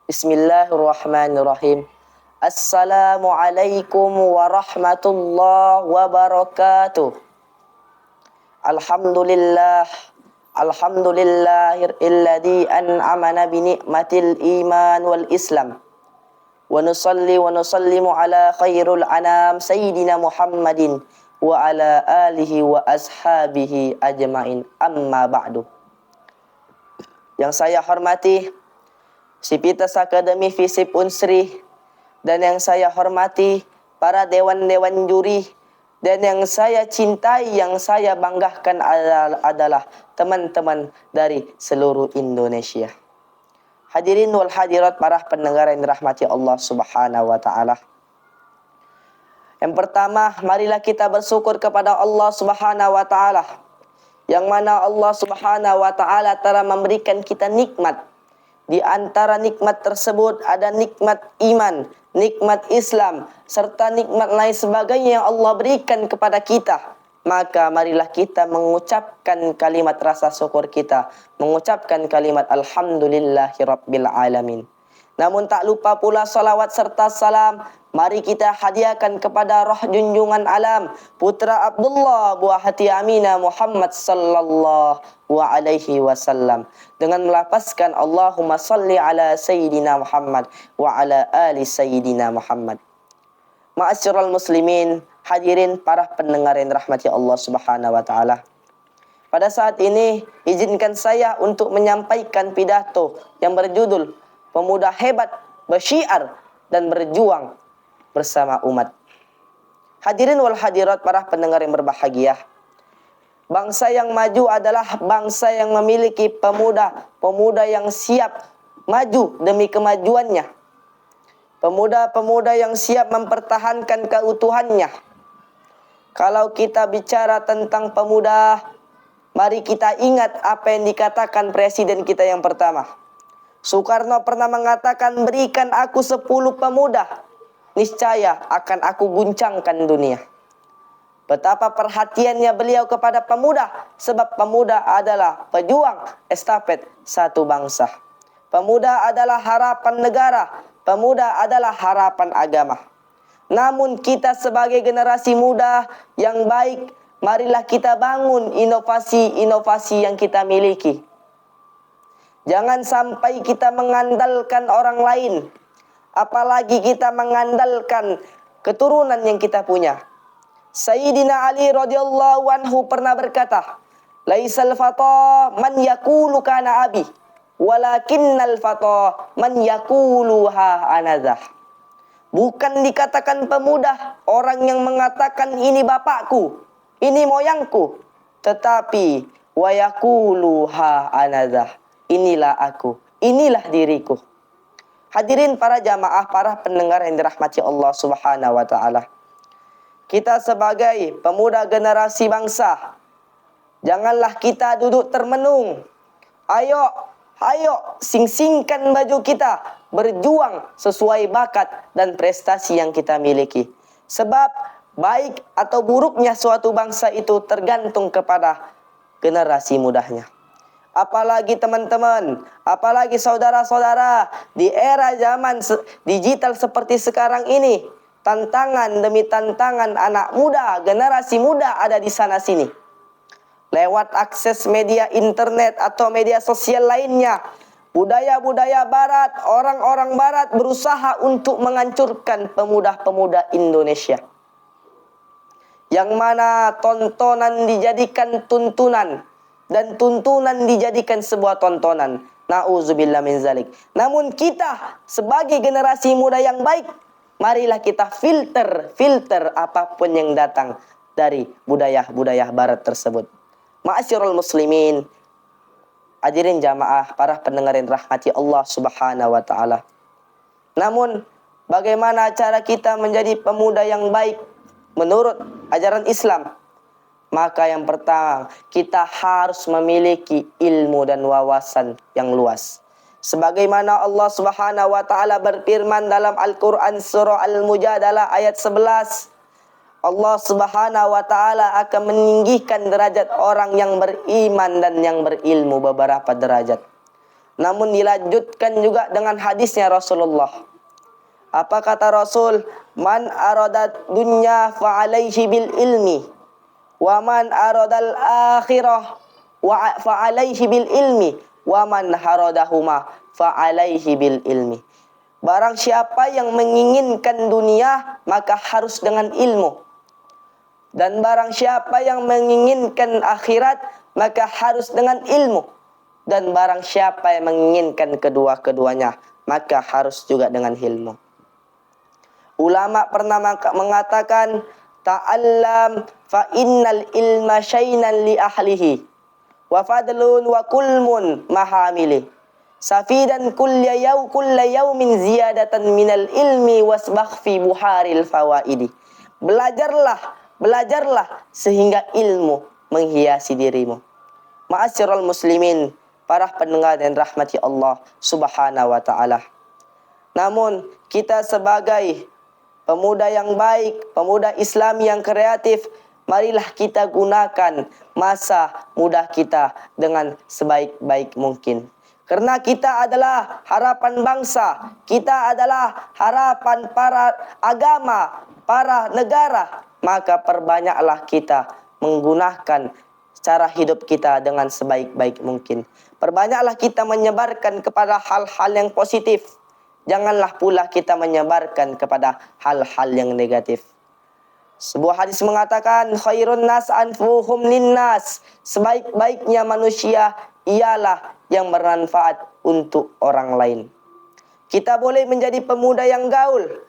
Bismillahirrahmanirrahim. Assalamualaikum warahmatullahi wabarakatuh. Alhamdulillah. Alhamdulillahilladzi an'amana bi ni'matil iman wal islam. Wa nusalli wa nusallimu ala khairul anam sayyidina Muhammadin wa ala alihi wa ashabihi ajmain. Amma ba'du. Yang saya hormati Sivitas Akademi Visip Unsri, dan yang saya hormati para dewan-dewan juri, dan yang saya cintai, yang saya banggakan adalah teman-teman dari seluruh Indonesia. Hadirin wal hadirat, para pendengar yang dirahmati Allah Subhanahu wa taala. Yang pertama, marilah kita bersyukur kepada Allah Subhanahu wa taala, yang mana Allah Subhanahu wa taala telah memberikan kita nikmat. Di antara nikmat tersebut ada nikmat iman, nikmat Islam, serta nikmat lain sebagainya yang Allah berikan kepada kita. Maka marilah kita mengucapkan kalimat rasa syukur kita, mengucapkan kalimat alhamdulillahirabbil alamin. Namun tak lupa pula salawat serta salam mari kita hadiahkan kepada roh junjungan alam, putra Abdullah buah hati Aminah Muhammad sallallahu alaihi wasallam, dengan melafazkan Allahumma salli ala sayyidina Muhammad wa ala ali sayyidina Muhammad. Ma'asyiral muslimin, hadirin para pendengar yang rahmati Allah Subhanahu wa taala. Pada saat ini izinkan saya untuk menyampaikan pidato yang berjudul Pemuda Hebat Bersyiar dan Berjuang Bersama Umat. Hadirin wal hadirat, para pendengar yang berbahagia. Bangsa yang maju adalah bangsa yang memiliki pemuda-pemuda yang siap maju demi kemajuannya. Pemuda-pemuda yang siap mempertahankan keutuhannya. Kalau kita bicara tentang pemuda, mari kita ingat apa yang dikatakan presiden kita yang pertama. Soekarno pernah mengatakan, berikan aku 10 pemuda, niscaya akan aku guncangkan dunia. Betapa perhatiannya beliau kepada pemuda, sebab pemuda adalah pejuang estafet satu bangsa. Pemuda adalah harapan negara, pemuda adalah harapan agama. Namun kita sebagai generasi muda yang baik, marilah kita bangun inovasi-inovasi yang kita miliki. Jangan sampai kita mengandalkan orang lain, apalagi kita mengandalkan keturunan yang kita punya. Sayyidina Ali radhiyallahu anhu pernah berkata, "Laisal fata man yaqulu kana abi, walakinnal fata man yaqulu ha anadzah." Bukan dikatakan pemuda orang yang mengatakan ini bapakku, ini moyangku, tetapi wa yaqulu ha anadzah. Inilah aku, inilah diriku. Hadirin para jamaah, para pendengar yang dirahmati Allah Subhanahu wa taala. Kita sebagai pemuda generasi bangsa, janganlah kita duduk termenung. Ayo sing-singkan baju kita, berjuang sesuai bakat dan prestasi yang kita miliki. Sebab baik atau buruknya suatu bangsa itu tergantung kepada generasi mudanya. Apalagi teman-teman, apalagi saudara-saudara, di era zaman digital seperti sekarang ini, tantangan demi tantangan anak muda, generasi muda ada di sana sini. Lewat akses media internet atau media sosial lainnya, budaya-budaya barat, orang-orang barat berusaha untuk menghancurkan pemuda-pemuda Indonesia. Yang mana tontonan dijadikan tuntunan, dan tuntunan dijadikan sebuah tontonan. Na'udzubillah min zalik. Namun kita sebagai generasi muda yang baik, marilah kita filter apapun yang datang dari budaya-budaya barat tersebut. Ma'asyiral muslimin, hadirin jamaah, para pendengar yang rahmati Allah Subhanahu wa taala. Namun bagaimana cara kita menjadi pemuda yang baik menurut ajaran Islam? Maka yang pertama, kita harus memiliki ilmu dan wawasan yang luas. Sebagaimana Allah Subhanahu wa taala berfirman dalam Al-Qur'an surah Al-Mujadalah ayat 11, Allah Subhanahu wa taala akan meninggikan derajat orang yang beriman dan yang berilmu beberapa derajat. Namun dilanjutkan juga dengan hadisnya Rasulullah. Apa kata Rasul? Man aradat dunya fa'alaihi bil ilmi, wa man aradal akhirah fa'alaihi bil ilmi, wa man haradahuma fa'alaihi bil ilmi. Barang siapa yang menginginkan dunia, maka harus dengan ilmu. Dan barang siapa yang menginginkan akhirat, maka harus dengan ilmu. Dan barang siapa yang menginginkan kedua-keduanya, maka harus juga dengan ilmu. Ulama pernah mengatakan, ta'allam fa innal ilma syainan li ahlihi wa fadlun wa kulmun mahamili safidan kulla yaumin ziyadatan minal ilmi wasbah fi buharil fawaidi. Belajarlah sehingga ilmu menghiasi dirimu. Ma'asyiral muslimin, para pendengar dan rahmati Allah Subhanahu wa taala. Namun kita sebagai pemuda yang baik, pemuda Islam yang kreatif, marilah kita gunakan masa muda kita dengan sebaik-baik mungkin. Karena kita adalah harapan bangsa, kita adalah harapan para agama, para negara. Maka perbanyaklah kita menggunakan cara hidup kita dengan sebaik-baik mungkin. Perbanyaklah kita menyebarkan kepada hal-hal yang positif. Janganlah pula kita menyebarkan kepada hal-hal yang negatif. Sebuah hadis mengatakan, khairun nas anfuhum linnas. Sebaik-baiknya manusia ialah yang bermanfaat untuk orang lain. Kita boleh menjadi pemuda yang gaul,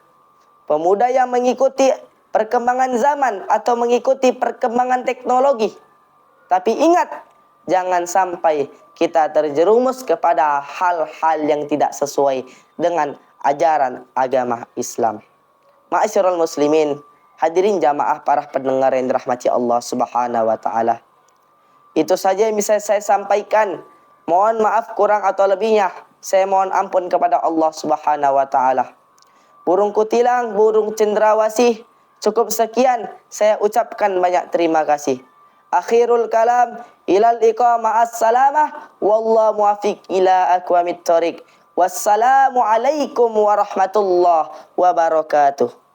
pemuda yang mengikuti perkembangan zaman atau mengikuti perkembangan teknologi. Tapi ingat, jangan sampai kita terjerumus kepada hal-hal yang tidak sesuai dengan ajaran agama Islam. Ma'asyiral muslimin, hadirin jamaah para pendengar yang dirahmati Allah Subhanahu wa taala. Itu saja yang bisa saya sampaikan. Mohon maaf kurang atau lebihnya. Saya mohon ampun kepada Allah Subhanahu wa taala. Burung kutilang, burung cendrawasih. Cukup sekian, saya ucapkan banyak terima kasih. Akhirul kalam, ilal liqa ma'as salamah, wallahu muwaffiq ila aqwamit thoriq. Wassalamu alaikum warahmatullahi wabarakatuh.